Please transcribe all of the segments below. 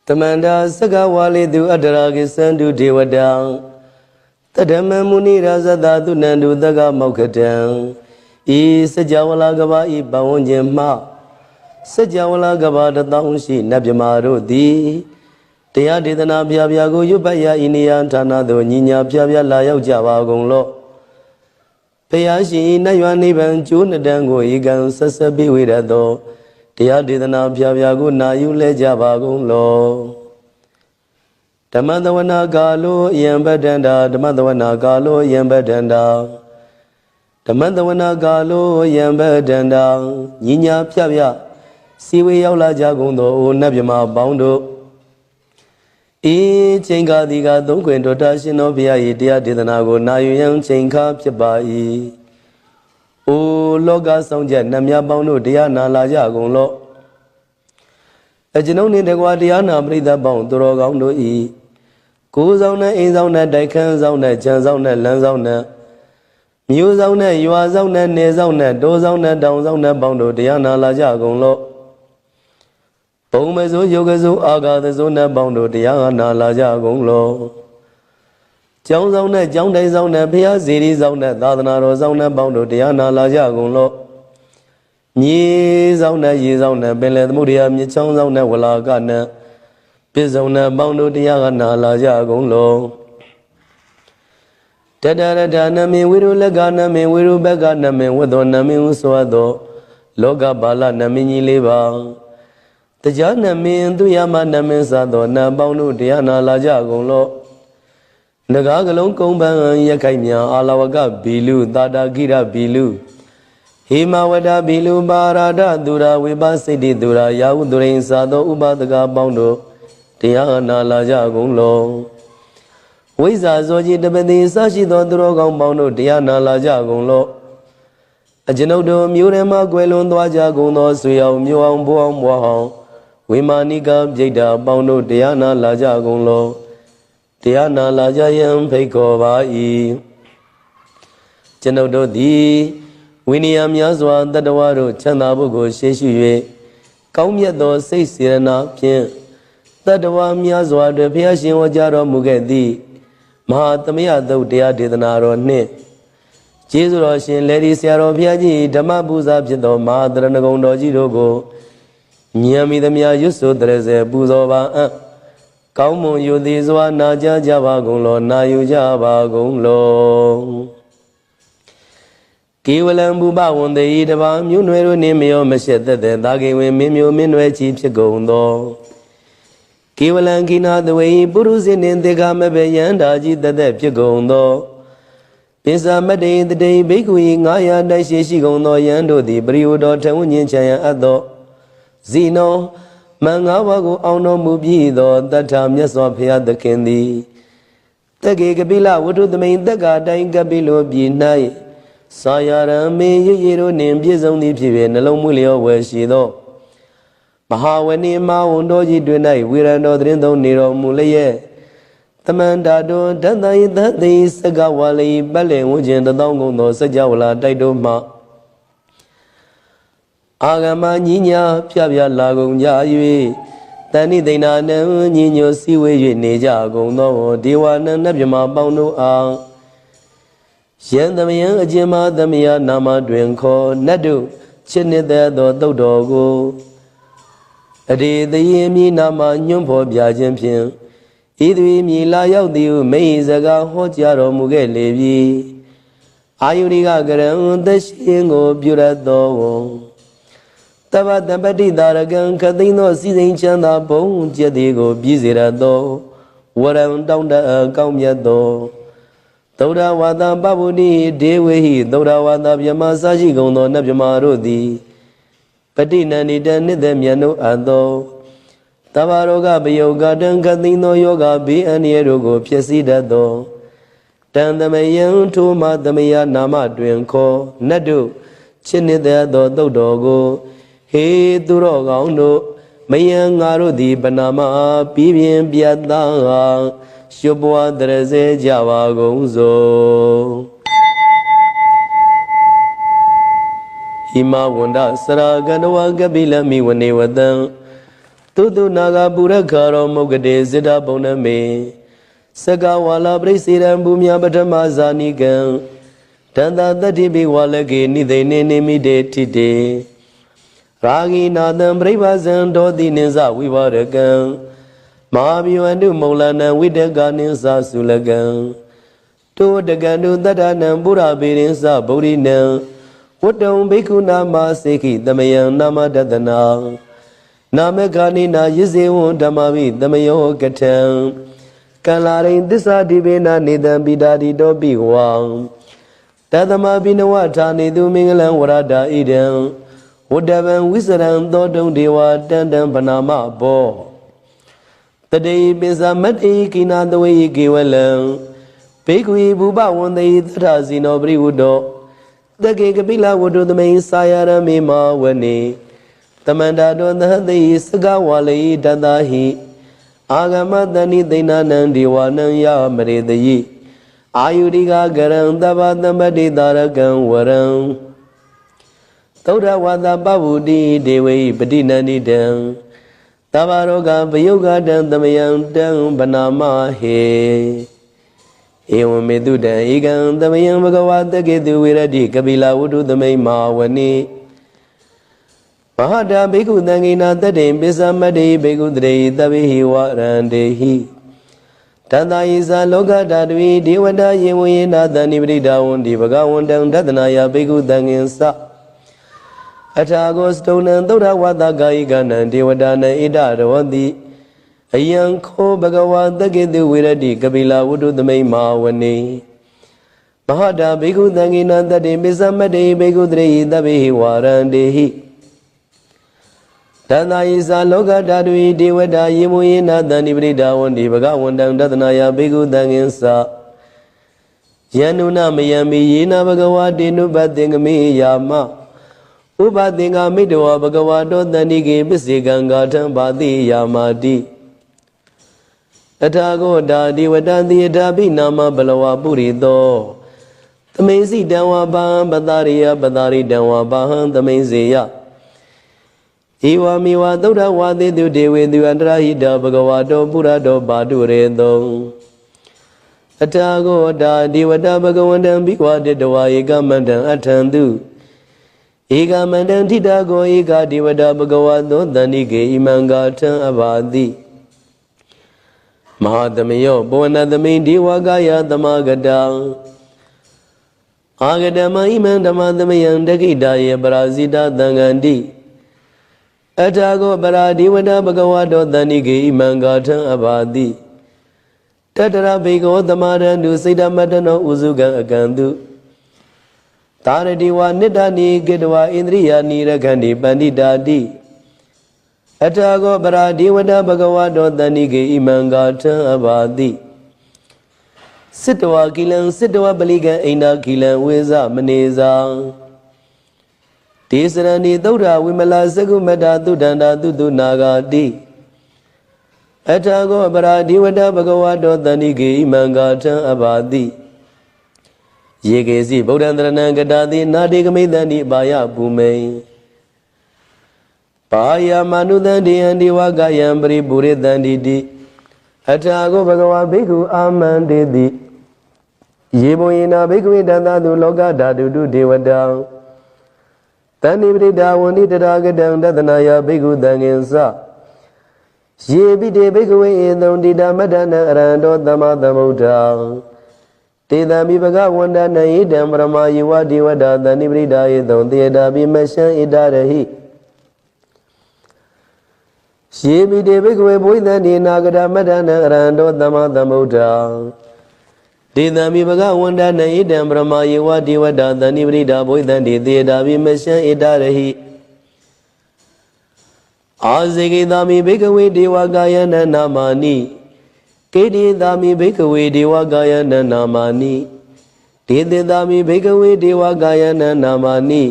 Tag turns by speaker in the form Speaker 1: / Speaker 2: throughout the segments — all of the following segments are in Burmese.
Speaker 1: Tamanda Sagawali du Adaragi Sandu Devadang Tadama Muni Razada du Nandu Daga Mokatang I Sajawala Gaba I Bawonjema Sajawala Gaba the Taunshi Nabjamaro di Tia Didana Biabiago Yubaya Inian Tanado Nina Biabia Layao Java Gonglo Payashi Nayuani Ban Junadango Igan Sasabi Widado Tia Didana Biabiago Nayule Java Gonglo Tamandawana Galo Yambadanda Tamandawana Galo Yambadanda Tamandawana Galo Yambadanda Nina Biabia Siwe Yaula Jagondo Nabjama Boundo E Chenga Diga Don't go into Tashinobia Idia Didanago Nayuyan Chenka Pibai O Loga Sonja Namya Bono Diana La Jagonlo A Genoni de Guadiana Brida Bound Dorogando E Kuzona Izona Dekan Zona Janzona Lanzona Muzona Yuazona Nezona Dozona Downzona Bondo Diana La Jagonlo Pomezo Yogazo Aga the Zona Bondo Diana La Jagonglo Jongzona Jongde Zona Pia Ziri Zona Dadana Zona Bondo Diana La Jagonglo Ni Zona Yizona Belet Muria Michong Zona Walagana Pizona Bondo Diana La Jagonglo Tadara Dana me Wiru Lagana me Wiru Bagana me Wadona me Uswado Loga Bala Namini Leva The Jana mean to Yamana Mensado, Nabono, Diana Laja Golo Nagagalon Komban Yakamia, Alawaga Bilu, Dada Gira Bilu Himawada Bilu Barada Dura, Wiba Sidi Dura, Yaudurain Sado, Ubadaga Bondo, Diana Laja Golo Wiza Zoji the Bedi Sashi Drogon Bondo, Diana Laja Golo A Genodo, Murema Guelon Dwaja Gono, Suya, Muam Buam Wahong. Wimaniga Jada Bondo Diana Laja Gonglo Diana Laja Yam Pekova E Genodo di Winiam Yazwa Dadawaro Chanabugo Sheshue Kaumyado Say Sirena Pien Dadawam Yazwa de Piashin Wajaro Mugedi Mahatamia do Dia Didanaro Ne Jizroshin Lady Siaro Piaji Damabuza Pido Madranagondo Jirogo Nyami the Mia Yusu Dreze Buzova Kaumo Yudizwa Naja Java Gonglo Nayu Java Gonglo Kiwalam Buba one the Idaba Munero Nimio Meshet the Dagi Mimio Minwe Chief Gondo Kiwalan Kina the way Buruzin in the Gamabe Yandaji the Dep Gondo Pisa Made the day Bigui Naya Dashi Gondo Yando the Briudo Tawunian Chaya Ado Zino Mangawago Auno Mubido, that time yes of here the candy. The Gabila would do the main the Gada Gabilo be night. Sayara me yero name is only Piven, Lomulio where she do. Mahawani Maundo Jidunai, we are not in the Nero Mulaye. The Mandado, Danai that day Sagawali, Bale, Wujan, the Dongo, no Sajawala, Daidoma. Agama Nina, Piavia Lagon Yayui, Tani Dina, Nino Siwe, Neja, Gono, Diwan, Nabjama Bono Ang Shendamia, Jima, Damia, Nama, Dwenko, Nadu, Chinida, Dodogo Adi, the Yemi Nama, Nyumpo, Biajampian, Idri Mila Yaudiu, Meizaga, Hotjaro Muge Levi, Ayuriga Garan, the Shingo, Burado. Tava Dabadi Daragan, Cadino, Season Chanda, Bone, Jadigo, Bizirado, Waram down the Kaumiado. Toda Wada Babudi, Dewi, Doda Wada Yamasaji Gono, Nabjamarodi. Patina Nidan Nidemiano Ado. Tavaroga Bioga, Cadino Yoga, Be and Yerogo, Piesidado. Tandamayan, Tuma, Damia, Nama, Dwenko, Nadu, Chinida, Dodogo. He Durogando, Mayangaro di Banama, Pibian Biada, Shubwa Dreze Java Gonzo Hima Wanda Saraganawa Gabila Mi when they were done. သုတုနာဂပုရခါရောမုဂတေစိတ္တပုံနမေစကဝါလာပရိစေရံဘူမြပထမဇာနိကံတန္တတတိပိဝါလကေနိသိနေနိမိတေတိတေရာဂိနာတံပြိပဇံဒောတိနိသဝိဘာရကံမဟာဘိဝန္တုမௌလနံဝိတကနိသသုလကံတောတကံတုတတ္ထနံပုရပေရိသဗုဒ္ဓိနံဝတ္တုံဘိက္ခုနာမစေခိတမယံနာမတတနာနာမခာနိနာယဇေဝံဓမ္မဝိတမယောကထံကံလာရိန်သစ္စာတိပေနာနေတံပိတာတိတောပိဝံတသမပိနဝဌာနေတုမင်္ဂလံဝရဒာဣဒံဝတ္တဗံဝိစရံသောတုံဒေဝတန္တံဗနာမဘောတတေပိစမတ္တိကိနာတဝေကေဝလံဘေကွေဘူပဝန္တေသထဇိနောပရိဝုတောတကေကပိလဝတ္တုသမိန်စာယရမေမဝနေတမန္တာတောသဟတိစကဝါလေတတဟိအာဂမတဏိသိဏနံဒေဝနံယမရေတယိအာယုရိကကရံတဗ္ဗသမ္ပတိတာရကံဝရံသုဒ္ဓဝါဒပဝုတိဒေဝိပတိနန္တိတံတဗ္ဗရောဂပယုဂတံသမယံတံဗနာမဟေဧဝမေတုတံဧကံသမယံဘဂဝါတကေတုဝေရတိကပိလဝတ္ထုသမိန်မာဝနိမဟာတာဘိက္ခုသံဃိနာတတေပိသမတ္တိဘိက္ခုတရေသဗ္ဗေဟိဝရန္တေဟိတတ္တယိဇာလောကဓာတုဝိဒေဝတာယေဝယေနာတဏိပရိဒါဝန္တိဘဂဝန္တံတတနာယဘိက္ခုသံဃင်္စအထာဂောစတုံနံသုဒ္ဓဝါဒကာယိကနံဒေဝတာနံဣဒရောတိအယံခောဘဂဝါတကေတုဝေရတိကပိလဝတ္ထုသမိန်မာဝနေမဟာတာဘိက္ခုသံဃိနာတတေပိသမတ္တိဘိက္ခုတရေသဗ္ဗေဟိဝရန္တေဟိတတ္တယိဇာလောကဓာတုဝိဒေဝတာယေမုယေနာတန္တိပရိဒါဝန္တိဘဂဝန္တံတတနာယဘိက္ခုသံဃင်္စယန္နုနမယံမိယေနဘဂဝါတေနုပသင်္ကမေယာမဥပသင်္ကာမိတဝဘဂဝါတောတန္တိကေပစ္စေကံဂါထံဘာတိယာမာတိအထာဂောတာဒေဝတံတိယတာပိနာမဘလဝပုရိသောသမိန်စီတံဝါဘာပတာရိယပတာရိတံဝါဘာဟံသမိန်စေယဧဝမေဝသုဒ္ဓဝါသေတုဒေဝေသူအန္တရာဟိတဘဂဝါတောပုရတောဘာတုရေတောအထာဂောတာဒေဝတာဘဂဝန္တံဘိဝါတေတဝါဧကမန္တံအထံတုဧကမန္တံထိတာကိုဧကဒေဝတာဘဂဝါသောတန္တိကေဣမံဂါထံအဘာတိမဟာသမယောပဝနသမိန်ဒေဝကာယသမဂတံအာဂတမဣမံဓမ္မသမယံတခိတာယေပရာဇိတသံဃန္တိအထာဂောပရာဒေဝတာဘဂဝါတောတန္တိကေဣမံဂါထံအဘာတိတတရဘေကောသမရန္တုစိတ်တမတနောဥစုကံအကံတုသာရတိဝနိတ္တနိကေတဝဣန္ဒြိယာနိရခန္တိပန္တိတာတိအထာဂောပရာဒေဝတာဘဂဝါတောတန္တိကေဣမံဂါထံအဘာတိစစ်တဝါကိလံစစ်တဝါပလိကံအိန္ဒာကိလံဝေဇမနေဇာဒေစရဏီသုဒ္ဓဝိမလာသကုမတာသုဒန္တာသုတုနာဂာတိအထာဂောပရာဒေဝတာဘဂဝါတောတန္တိကေဣမံဂါထံအဘာတိယေကေစီဗုဒ္ဓံတရဏံကတာတိနာတေကမိတန္တိဘာယပုမိန်ဘာယမနုတံတေယံဒေဝကာယံပရိပုရိတန္တိတိအထာဂောဘဂဝါဘိက္ခုအာမန္တေတိယေဘုံယေနာဘိက္ခဝေတန္တတုလောကဓာတုတုဒေဝတံတန္တိပရိဒါဝန္တိတရာဂတံတတနာယဘိက္ခုသံဃင်္စယေပိတေဘိက္ခဝေဧတုံတိတမတ္တနံအရဟံတောသမ္မာသမ္ဗုဒ္ဓံတေတံမိဘဂဝန္တနံဣတံပရမယေဝဒေဝတာတန္တိပရိဒါယေတုံတေတာပိမရှံဣတရဟိယေပိတေဘိက္ခဝေဘုိသံတိနာဂတမတ္တနံအရဟံတောသမ္မာသမ္ဗုဒ္ဓံတေတံမိဘဂဝန္တနံဣတံပရမယေဝဒေဝတာတန္တိပရိဒါဘုိသံတိတေတာပိမရှံဣတရဟိအာဇေကေတာမိဘိက္ခဝေဒေဝကာယနနာမာနိကေတိတာမိဘိက္ခဝေဒေဝကာယနနာမာနိဒေတေတာမိဘိက္ခဝေဒေဝကာယနနာမာနိ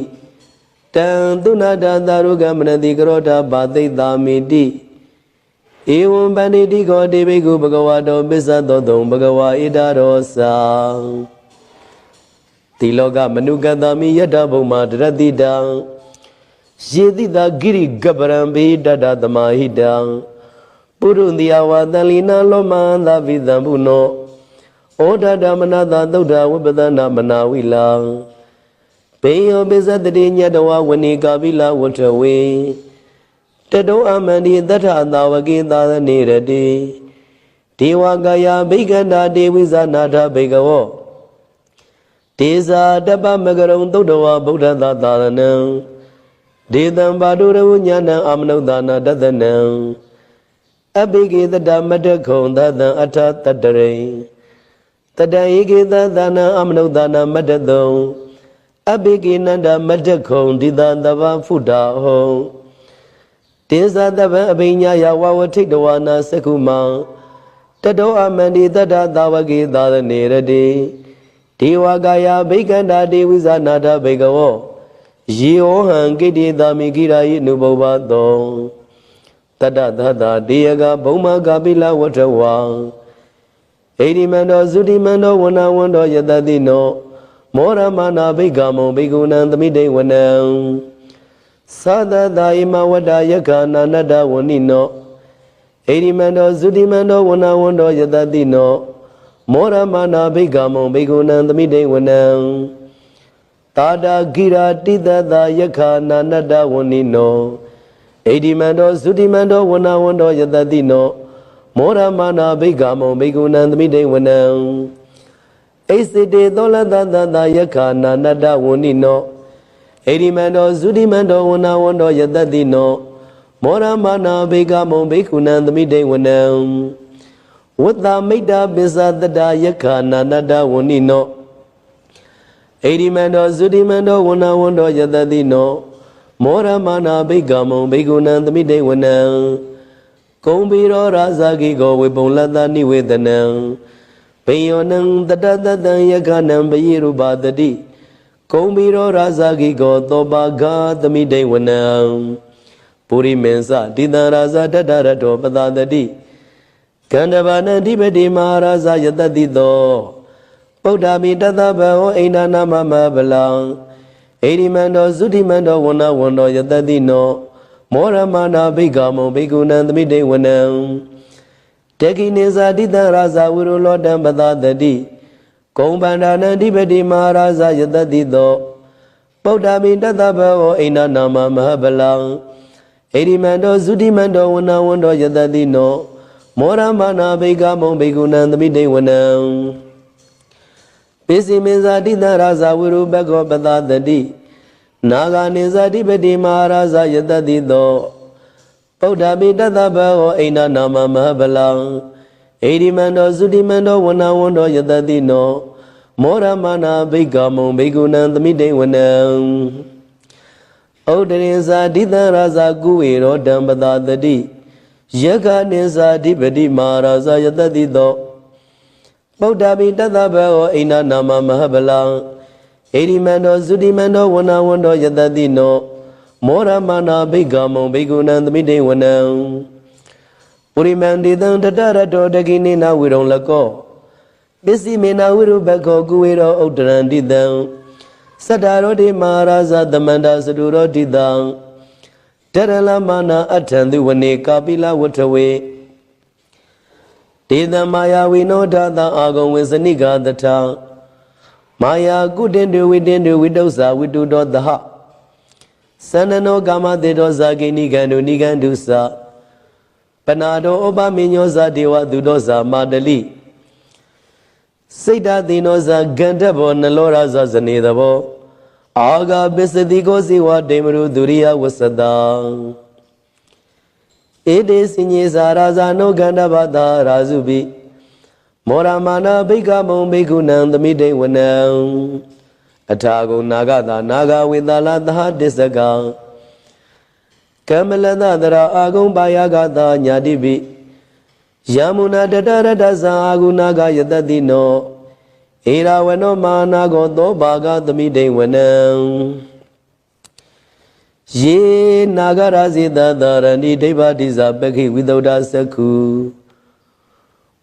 Speaker 1: တံသုနာတသာရုကမနတိကရောတာဘာသိတာမိတိဧဝံပန္တိတိကောတေဘိက္ခုဘဂဝါတောပစ္စသောတုံဘဂဝါဣဒရောသာတိလောကမနုကတမိယတ္တဘုံမာတရတိတံ ယေတိတာဂိရိကပရံဘေတတသမာဟိတံပုရုံတိယဝတံလီနာလောမန္တဝိသံဘုနောဩဒတမနတသုဒ္ဓဝိပဒနာမနာဝိလံဘေယောပိဇတတိညတဝဝဏိကာပိလဝထဝေတတောအမန္တိတထသာဝကေသာသနေရတိဒေဝကာယဘိက္ခန္တာဒေဝိဇာနာထဘိကဝောဒေဇာတပမကရုံသုဒ္ဓဝဗုဒ္ဓသာသာသနံဒေတံပါတုရဝညာဏအာမနုဿာနာတသနံအဘိကေတတမတ္တခုံသတံအထတတရိတတံဧကေသသနာအာမနုဿာနာမတ္တတုံအဘိကေနန္ဒမတ္တခုံဒီတံတဗဖုဒ္ဓဟောတေဇာတဗံအဘိညာယဝဝထိတဝနာသကုမံတတောအမန္တိတတသာဝကေသာသနေရတိဒေဝကာယဘိက္ခန္တာဒေဝိဇာနာထဘိကဝောယေဟောဟံကိတိသာမိကိရာယိနုဘောဘသောတတသတ္တတေယကဘုံမကပိလဝထဝံဣတိမန္တောသုတိမန္တောဝနဝန္တောယတတိနောမောရမနာဘိက္ခမောဘိက္ခုနံသမိတေဝနံသတ္တသာဣမဝတ္တယက္ခနာနတ္တဝဏိနောဣတိမန္တောသုတိမန္တောဝနဝန္တောယတတိနောမောရမနာဘိက္ခမောဘိက္ခုနံသမိတေဝနံတာတာဂိရာတိတတယက္ခနာနတ္တဝဏိနောဣတိမန္တောသုတိမန္တောဝနဝန္တောယတတိနောမောရမနာဘိက္ခမောဘိက္ခုနံသမိတေဝနံဣစိတေသောလတတတယက္ခနာနတ္တဝဏိနောဣတိမန္တောသုတိမန္တောဝနဝန္တောယတတိနောမောရမနာဘိက္ခမောဘိက္ခုနံသမိတေဝနံဝတ္တမိတ္တပိစ္ဆတတယက္ခနာနတ္တဝဏိနောဣတိမန္တောသုတိမန္တောဝနဝန္တောယတတိနောမောရမနာဘိက္ခမောဘိက္ခုနံသမိတေဝနံကုံဘိရောရာဇဂိကောဝေပုံလတ္တနိဝေဒနံဘေယောနံတတတတံယက္ခနံပယေရူပတတိကုံဘိရောရာဇဂိကောသောပါဂသမိတေဝနံပုရိမေသတိတံရာဇတတရတောပတတတိကန္တဗာနံဓိပတိမဟာရာဇယတတိသောဗုဒ္ဓမိတတဗဟောအိန္ဒနာမမဗလံဣတိမန္တောသုတိမန္တောဝနဝန္တောယတတိနောမောရမနာဘိက္ခမောဘိက္ခုနံသမိတေဝနံတေကိနေဇာတိတံရာဇဝိရုလောတံပတတတိကုံဗန္ဒာနံဓိပတိမဟာရာဇယတတိသောဗုဒ္ဓမိတတဗဟောအိန္ဒနာမမဗလံဣတိမန္တောသုတိမန္တောဝနဝန္တောယတတိနောမောရမနာဘိက္ခမောဘိက္ခုနံသမိတေဝနံပိစိမေဇာတိတံရာဇဝိရုဘဂောပတတတိနာဂာနေဇာတိပတိမဟာရာဇယတတိသောဗုဒ္ဓမိတတဗဟောအိန္ဒနာမမဗလံဣတိမန္တောသုတိမန္တောဝနဝန္တောယတတိနောမောရမနာဘိက္ခမောဘိက္ခုနံသမိတေဝနံဩဒရေဇာတိတံရာဇကုဝေရောတံပတတတိယက္ခနိဇာတိပတိမဟာရာဇယတတိသောဗုဒ္ဓမိတတဗဟောအိန္ဒနာမမဗလံဣတိမန္တောသုတိမန္တောဝနဝန္တောယတတိနောမောရမနာဘိက္ခမောဘိက္ခုနံသမိတေဝနံပုရိမန္တိတံတတရတောတကိနေနဝိရုံလကောပစ္စည်းမေနဝိရုဘခောကုဝေရောဥဒ္ဒရန္တိတံသတ္တရောတိမဟာရာဇသမန္တစတုရောတိတံတရလမနာအထံသူဝနေကာပိလဝထဝေဒေသမာယာဝိနောဒသအာဂုံဝေစနိကာတထမာယာကုတင်တုဝိတင်တုဝိတု္စာဝိတုတောသဟသန္နနောကာမတေတောဇာကိနိကန္တုနိကန္တုသပနာတောဩပမိညောဇာဒေဝသူတောဇာမာတလိစိတ်တသိနောဇာဂန္ဓဘောနလောရဇာဇနေတဘောအာဂပစ္စတိကိုစီဝဒေမရုဒုရိယဝသတံဧတေစညေဇာရာဇာနောဂန္ဓဘာတာရာဇုပိမောရမနာဘိက္ခမောဘိက္ခုနံသမိတေဝနံအထာဂုနာဂတာနာဂဝေသလသဟတစ္စကံကမလသတရာအာဂုံပါယဂတာညာတိပိယမုနာတတရတဇာအာဂုနာဂယတတိနောဧရာဝနောမာနာကောသောဘာဂသမိတေဝနံယေနာဂရာဇိတသရဏိဒိဗ္ဗတိဇာပခိဝိသုဒ္ဓသက္ခု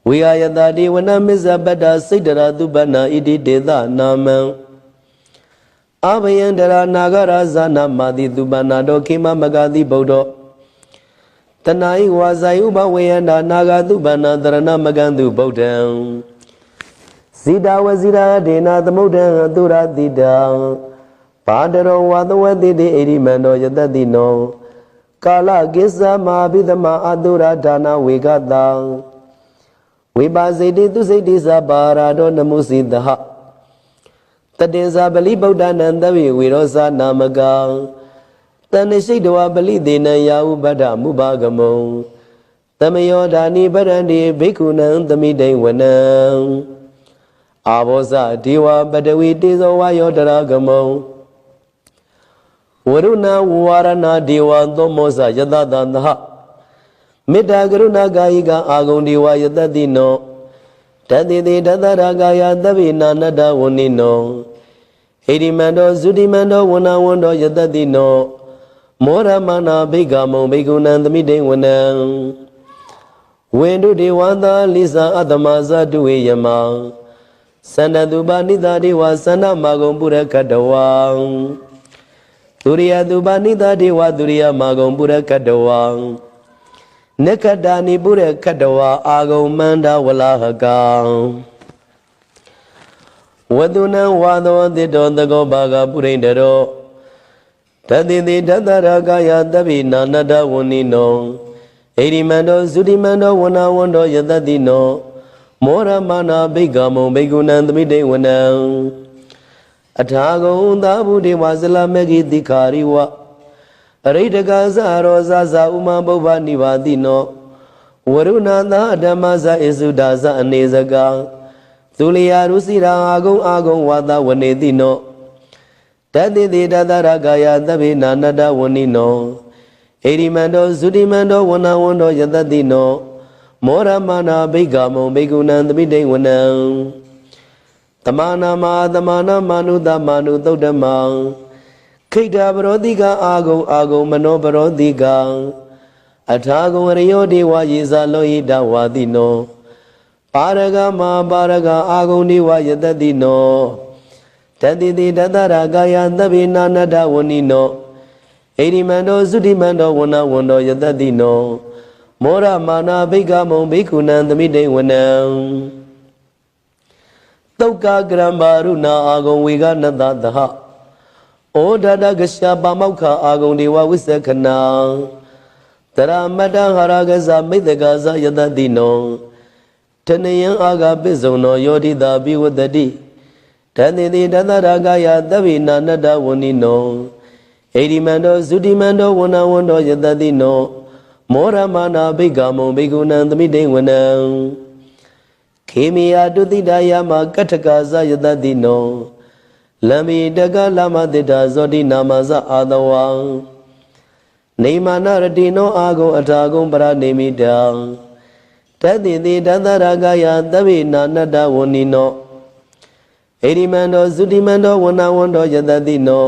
Speaker 1: ဝိဟာယတာတိဝနမစ္ဆပတ္တစိတ်တရာသူပ္ပနာဣတိတေသနာမံ အဘယံတရာနာဂရဇာနာမာတိသူပနာတော်ခေမမဂတိဗုဒ္ဓတဏှာဤဝါဇာယုဘဝေယန္တာနာဂသူပနာတရဏမကံသူဗုဒ္ဓံဇိတာဝဇိရာဒေနာသမုဒ္ဒံသူရတိတံဘာတရောဝသဝတိတိဣရိမန္တောယတတိနောကာလကိစ္စမာဘိသမအတုရဒါနဝေကတံဝိပါစေတိသူစိတ်တိသပါရာတောနမုစီတဟတတေဇာပလိဗုဒ္ဓနံသဗ္ဗေဝေရောဇာနာမကံတဏိရှိတဝပလိသေနံယာဥပဒ္ဓမုပါကမုံသမယောဓာနိပရန္တိဘိက္ခုနံသမိတိဝနံအာဘောဇဒေဝပတဝီတေဇောဝါယောတရာကမုံဝရုဏဝဝရဏဒေဝသောမောဇယတတန္တဟမေတ္တာကရုဏာကာယိကအာဂုံဒေဝယတတိနောတတိတိတတရကာယသဗ္ဗေနာနတ္တဝဏိနောဟိရိမန္တောဇုတိမန္တောဝဏဝန္တောယတတိနောမောရမနာဘိက္ခမုံဘိက္ခုနံသမိတိဝနံဝေတုဒေဝသာလိစာအတ္တမဇတုဝေယမံသန္တတုပါဏိတာဒေဝသန္တမဂုံပုရကတဝံသူရိယတုပါဏိတာဒေဝသူရိယမဂုံပုရကတဝံနက္ခတာနိပုရကတဝါအာဂုံမန္တဝလာဟကံဝတုနံဝါသောတိတောတကောဘာဂပုရိန္ဒရောတတိတိတတရကာယသဗ္ဗိနာနတ္တဝဏိနောဣရိမန္တောဇုတိမန္တောဝဏဝန္တောယတတိနောမောရမနာဘိက္ခမုံဘိက္ခုနံသမိတိဝနံအထာဂုံသာဘုဒေဝဇလမေဂိတိခာရိဝအရိတကဇရောဇဇဥမပုဗ္ဗနိဗာတိနောဝရုဏသာဓမ္မဇဣစုဒါဇအနေဇကသူလျာရုစီရာအာဂုံအာဂုံဝါသဝနေတိနောတတိတိတတရကာယသဗ္ဗေနာနတ္တဝဏိနောဣရိမန္တောဇုတိမန္တောဝဏဝန္တောယတတိနောမောရမနာဘိက္ခမုံဘိက္ခုနံသမိတိဝနံတမနာမတမနာမာနုတမာနုသုတ်တမံခိတ္တပရောတိကအာဂုံအာဂုံမနောပရောတိကအထာဂုံရယောဒေဝယေဇာလောဟိတဝါတိနောပါရဂမပါရဂအာဂုံဒေဝယတတိနောတတိတိတတရကာယသဗ္ဗေနာနတ္တဝဏိနောဣရိမန္တောဇုတိမန္တောဝဏဝန္တောယတတိနောမောရမာနာဘိက္ခမုံဘိက္ခုနံသမိတိဝနံသုတ်ကကရံဘာရုဏအာဂုံဝေကနတသဟဩဒတကရှာပါမောက္ခအာဂုံဒေဝဝိသခဏံတရမတ္တဟာရကဇမိတ္တကဇယတတိနောတနယံအာဂပိစုံနောယောတိတာပိဝတတိတတိတိတတရကာယသဗ္ဗေနာနတ္တဝဏိနောဣရိမန္တောဇုတိမန္တောဝဏဝန္တောယတတိနောမောရမနာဘိက္ခမုံဘိက္ခုနံသမိတိဝနံခေမိယတုတိတယမကထကာဇယတတိနောလမ္မိတကလမတိတာဇောတိနာမဇအာတဝံနေမာနရတိနောအာဂုံအထာဂုံပရနေမိတံတတိတိတတရကာယသဗ္ဗေနာနတ္တဝဏိနောဣရိမန္တောဇုတိမန္တောဝဏဝန္တောယတတိနော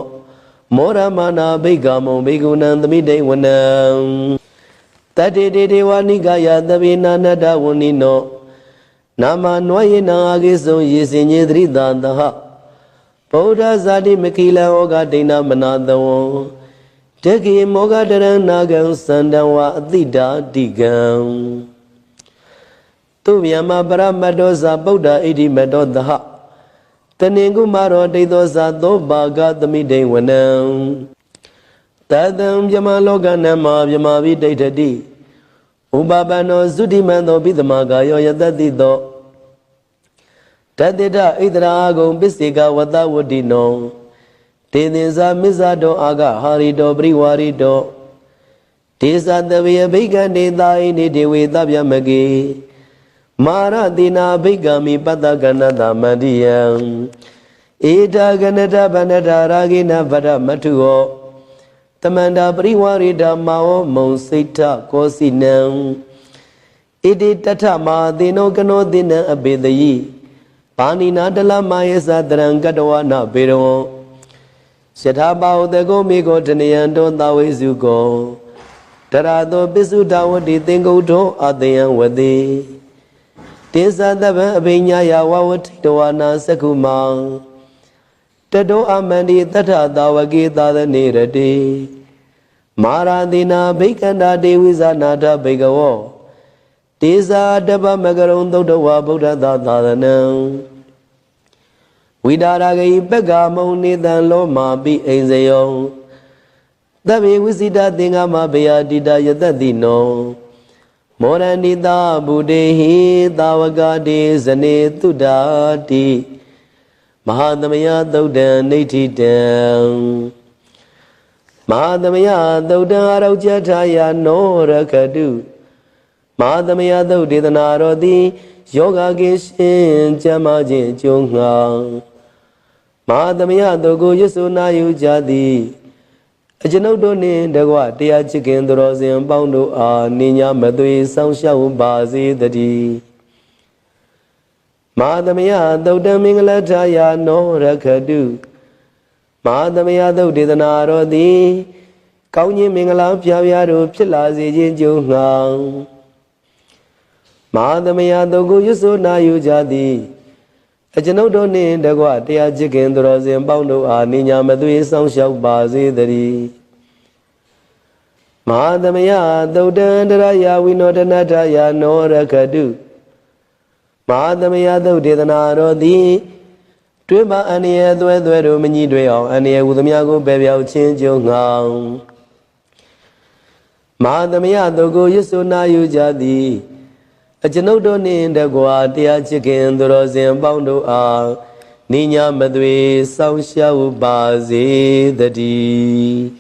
Speaker 1: မောရမနာဘိက္ခမုံဘိက္ခုနံသမိတိဝနံတတိတိဒေဝနိကာယသဗ္ဗေနာနတ္တဝဏိနောနာမနွာယေနအာဂိစုံယေစင်ညေသရိတာတဟဗုဒ္ဓဇာတိမခိလံဩဃဒိဏမနာတဝံတကိမောဃတရဏနာကံစန္တဝအတိတာတိကံသူဗျမပရမတ္တောဇာဗုဒ္ဓဣတိမတ္တောသဟတဏင်ကုမာရောဒိသောဇာသောဘာဂသမိတိဝနံတတံမြမလောကနမမြမဝိဒိဋ္ဌတိဥပပန္နောဇုတိမန္တောပိသမဂါယောယတတိတောတတိတဣဒရာဂုံပစ္စေကဝတဝတိနောတေသင်္ဇာမစ္ဆတောအာဂဟာရိတောပရိဝါရိတောဒေသတဝေဘိက္ခန္တေသာဣနိဒေဝေသဗျမကေမာရတိနာဘိက္ခမိပတ္တကဏတမန္တိယံဧတာကဏတဗန္နတာရာဂိနဗရမထုဟောတမန္တာပရိဝါရိဓမ္မာဝမုံစိတ်ထကောစီနံဣတိတထမာသေနောကနောသေနံအပေတယိပါဏိနာတလမယေသတရံကတဝနာပေရောယထာပါဟုတကောမေကောတနယံတောသဝိစုကောတရာတောပစ္စုတဝတိသင်္ကုဋ္ဌောအတယံဝတိတေသတဗံအဘိညာယဝဝတိတဝနာသက္ခုမံ Tado amandi tata tawaki tada nirati Maradina bhikanda deviza nata bhikavo Tisa daba magaron dodawa buddha tadanam Vidaragai pegamo nidan lo mabi enzayo Tabi visita tingama beya dida yatadino Moranita buddhi tawagadi zane tudati Mahadamaya daudan nitidam Mahadamaya daudan araujataya no rakadu Mahadamaya daudidanarodi yoga gishin jamajin chunga Mahadamaya dogu yusuna yujadi Ajanodo ni dagwa tia chikin dorozin paundo a ninya madui sangshaw bazi dadi Madhamaya daudan mingalataya no rakadu Madhamaya daudidanarodi Kaunyi mingala pyavyaru pilazi jinjunga Madhamaya dogu yusuna yujadi Ajanodo ni dagwa tia chikin dorozin paundo a ninya madui sangshaw bazi dadi Madhamaya daudan daraya vinodanataya no rakadu Madhamaya daudidanarodi Twima aniye dwe mini dwe aniye udamyago bebyao chinjunga Madhamaya dogu yusuna yujadi Ajanodo ni dagwa tia chikin dorozin paundo a Ninya madwe sangshaw bazi dadi